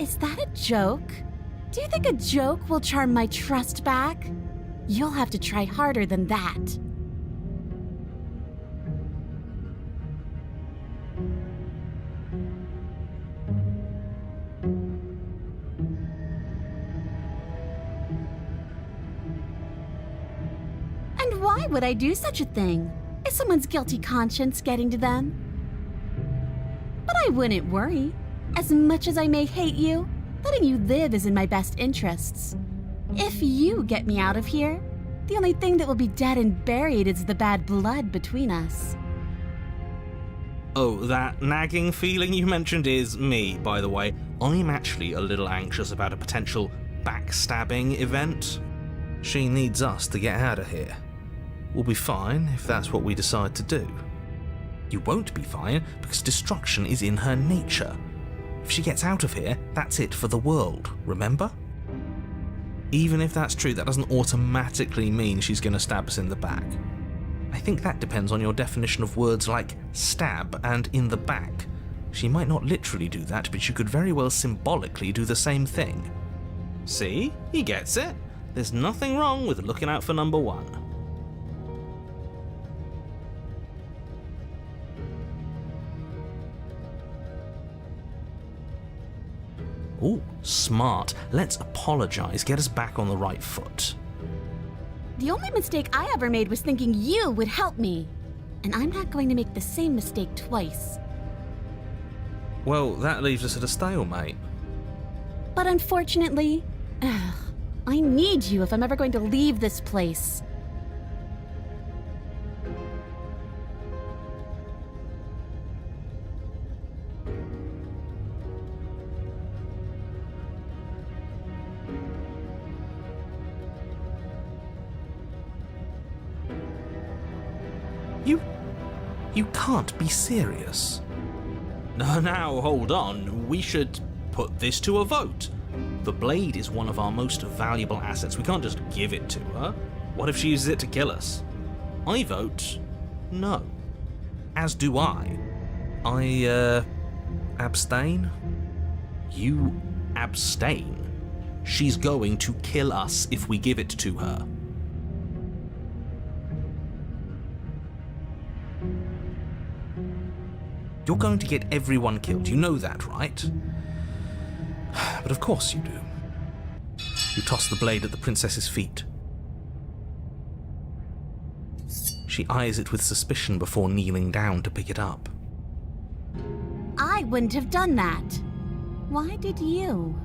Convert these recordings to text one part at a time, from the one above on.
Is that a joke? Do you think a joke will charm my trust back? You'll have to try harder than that. And why would I do such a thing? Is someone's guilty conscience getting to them? But I wouldn't worry. As much as I may hate you, letting you live is in my best interests. If you get me out of here, the only thing that will be dead and buried is the bad blood between us. Oh, that nagging feeling you mentioned is me, by the way. I'm actually a little anxious about a potential backstabbing event. She needs us to get out of here. We'll be fine if that's what we decide to do. You won't be fine because destruction is in her nature. If she gets out of here, that's it for the world, remember? Even if that's true, that doesn't automatically mean she's going to stab us in the back. I think that depends on your definition of words like stab and in the back. She might not literally do that, but she could very well symbolically do the same thing. See? He gets it. There's nothing wrong with looking out for number one. Ooh, smart. Let's apologize, get us back on the right foot. The only mistake I ever made was thinking you would help me. And I'm not going to make the same mistake twice. Well, that leaves us at a stalemate. But unfortunately, I need you if I'm ever going to leave this place. You can't be serious. Now, hold on. We should put this to a vote. The blade is one of our most valuable assets. We can't just give it to her. What if she uses it to kill us? I vote no. As do I. I, abstain? You abstain? She's going to kill us if we give it to her. You're going to get everyone killed, you know that, right? But of course you do. You toss the blade at the princess's feet. She eyes it with suspicion before kneeling down to pick it up. I wouldn't have done that. Why did you?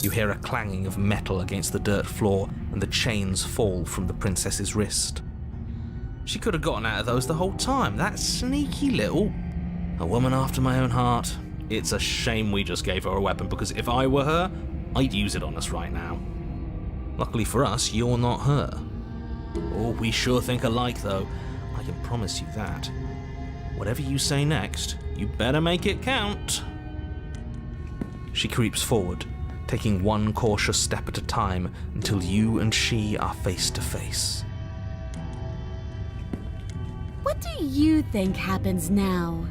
You hear a clanging of metal against the dirt floor, and the chains fall from the princess's wrist. She could have gotten out of those the whole time. That sneaky little... A woman after my own heart. It's a shame we just gave her a weapon, because if I were her, I'd use it on us right now. Luckily for us, you're not her. Oh, we sure think alike, though. I can promise you that. Whatever you say next, you better make it count. She creeps forward, taking one cautious step at a time until you and she are face to face. What do you think happens now?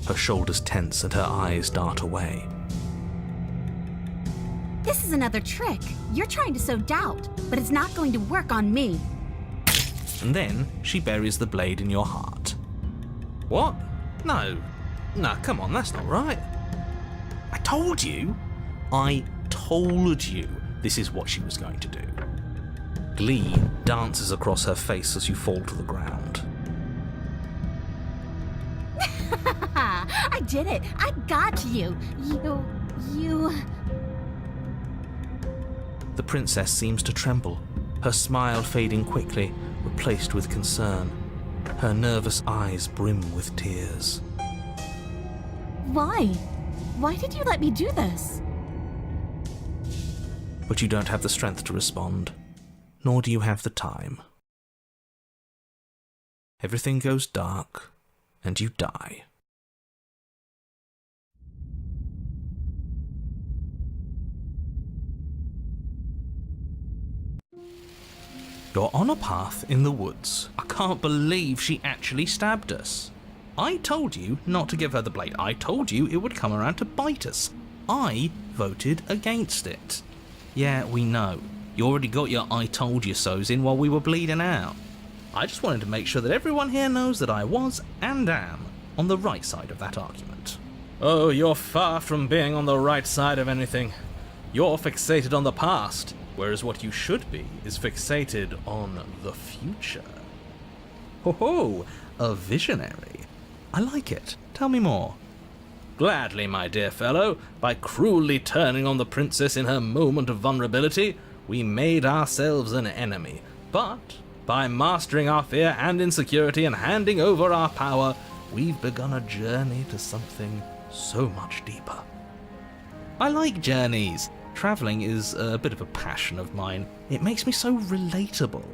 Her shoulders tense and her eyes dart away. This is another trick. You're trying to sow doubt, but it's not going to work on me. And then she buries the blade in your heart. What? No, come on, that's not right. I told you this is what she was going to do. Glee dances across her face as you fall to the ground. I did it. I got you. You... The princess seems to tremble, her smile fading quickly, replaced with concern. Her nervous eyes brim with tears. Why? Why did you let me do this? But you don't have the strength to respond, nor do you have the time. Everything goes dark, and you die. You're on a path in the woods. I can't believe she actually stabbed us. I told you not to give her the blade. I told you it would come around to bite us. I voted against it. Yeah, we know. You already got your I told you so's in while we were bleeding out. I just wanted to make sure that everyone here knows that I was and am on the right side of that argument. Oh, you're far from being on the right side of anything. You're fixated on the past, whereas what you should be is fixated on the future. Ho ho, a visionary. I like it. Tell me more. Gladly, my dear fellow. By cruelly turning on the princess in her moment of vulnerability, we made ourselves an enemy. But by mastering our fear and insecurity and handing over our power, we've begun a journey to something so much deeper. I like journeys. Travelling is a bit of a passion of mine. It makes me so relatable.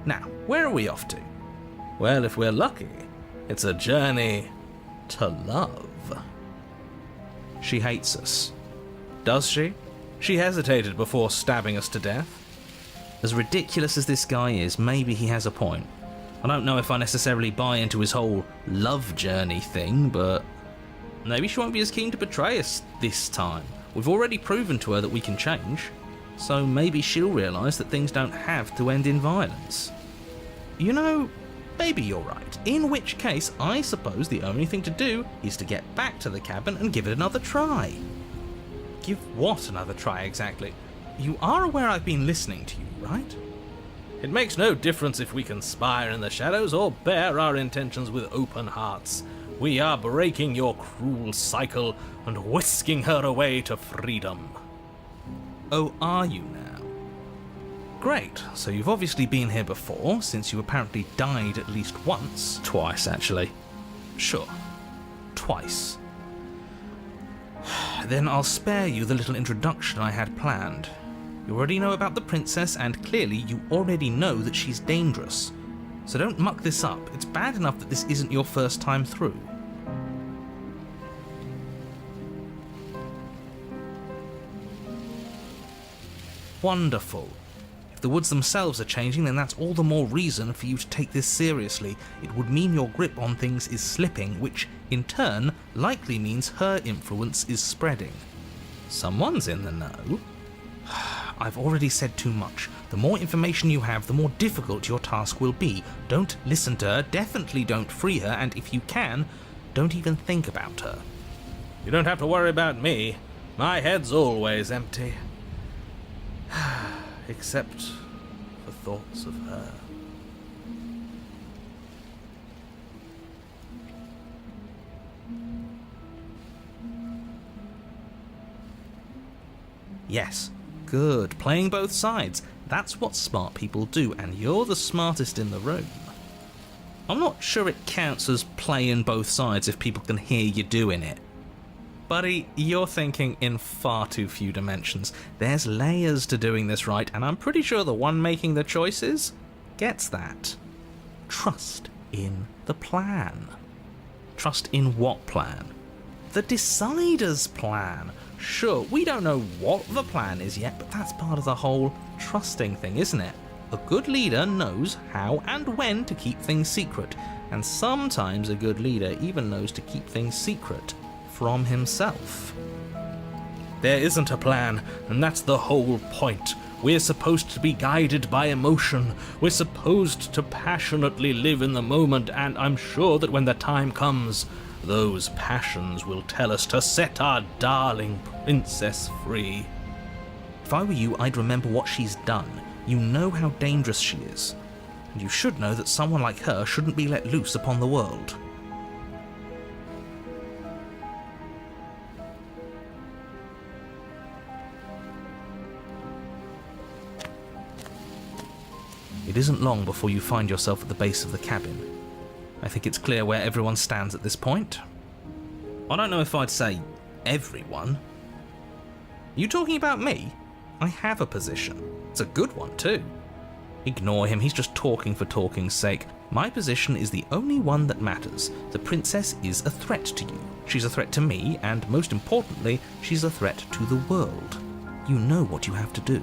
Now, where are we off to? Well, if we're lucky, it's a journey to love. She hates us. Does she? She hesitated before stabbing us to death. As ridiculous as this guy is, maybe he has a point. I don't know if I necessarily buy into his whole love journey thing, but maybe she won't be as keen to betray us this time. We've already proven to her that we can change, so maybe she'll realise that things don't have to end in violence. You know, maybe you're right, in which case I suppose the only thing to do is to get back to the cabin and give it another try. Give what another try exactly? You are aware I've been listening to you, right? It makes no difference if we conspire in the shadows or bear our intentions with open hearts. We are breaking your cruel cycle and whisking her away to freedom. Oh, are you now? Great, so you've obviously been here before, since you apparently died at least once. Twice, actually. Sure. Twice. Then I'll spare you the little introduction I had planned. You already know about the princess, and clearly you already know that she's dangerous. So don't muck this up. It's bad enough that this isn't your first time through. Wonderful. If the woods themselves are changing, then that's all the more reason for you to take this seriously. It would mean your grip on things is slipping, which, in turn, likely means her influence is spreading. Someone's in the know. I've already said too much. The more information you have, the more difficult your task will be. Don't listen to her, definitely don't free her, and if you can, don't even think about her. You don't have to worry about me. My head's always empty. Except for thoughts of her. Yes, good. Playing both sides. That's what smart people do, and you're the smartest in the room. I'm not sure it counts as playing both sides if people can hear you doing it. Buddy, you're thinking in far too few dimensions. There's layers to doing this right, and I'm pretty sure the one making the choices gets that. Trust in the plan. Trust in what plan? The Decider's plan. Sure, we don't know what the plan is yet, but that's part of the whole trusting thing, isn't it? A good leader knows how and when to keep things secret, and sometimes a good leader even knows to keep things secret from himself. There isn't a plan, and that's the whole point. We're supposed to be guided by emotion. We're supposed to passionately live in the moment, and I'm sure that when the time comes, those passions will tell us to set our darling princess free. If I were you, I'd remember what she's done. You know how dangerous she is, and you should know that someone like her shouldn't be let loose upon the world. It isn't long before you find yourself at the base of the cabin. I think it's clear where everyone stands at this point. I don't know if I'd say everyone. You talking about me? I have a position. It's a good one too. Ignore him, he's just talking for talking's sake. My position is the only one that matters. The princess is a threat to you. She's a threat to me, and most importantly, she's a threat to the world. You know what you have to do.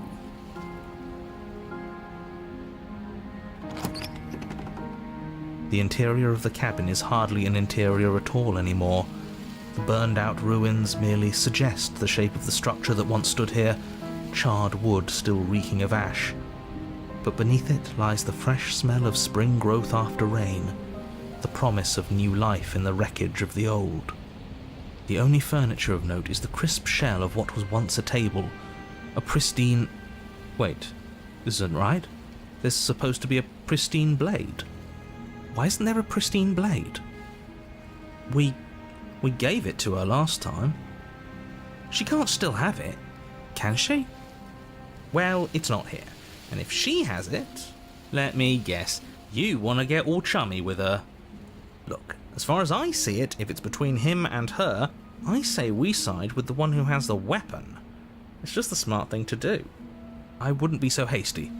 The interior of the cabin is hardly an interior at all anymore. The burned-out ruins merely suggest the shape of the structure that once stood here, charred wood still reeking of ash. But beneath it lies the fresh smell of spring growth after rain, the promise of new life in the wreckage of the old. The only furniture of note is the crisp shell of what was once a table, a pristine... Wait, this isn't right. There's supposed to be a pristine blade. Why isn't there a pristine blade? We gave it to her last time. She can't still have it, can she? Well, it's not here. And if she has it, let me guess, you want to get all chummy with her. Look, as far as I see it, if it's between him and her, I say we side with the one who has the weapon. It's just the smart thing to do. I wouldn't be so hasty.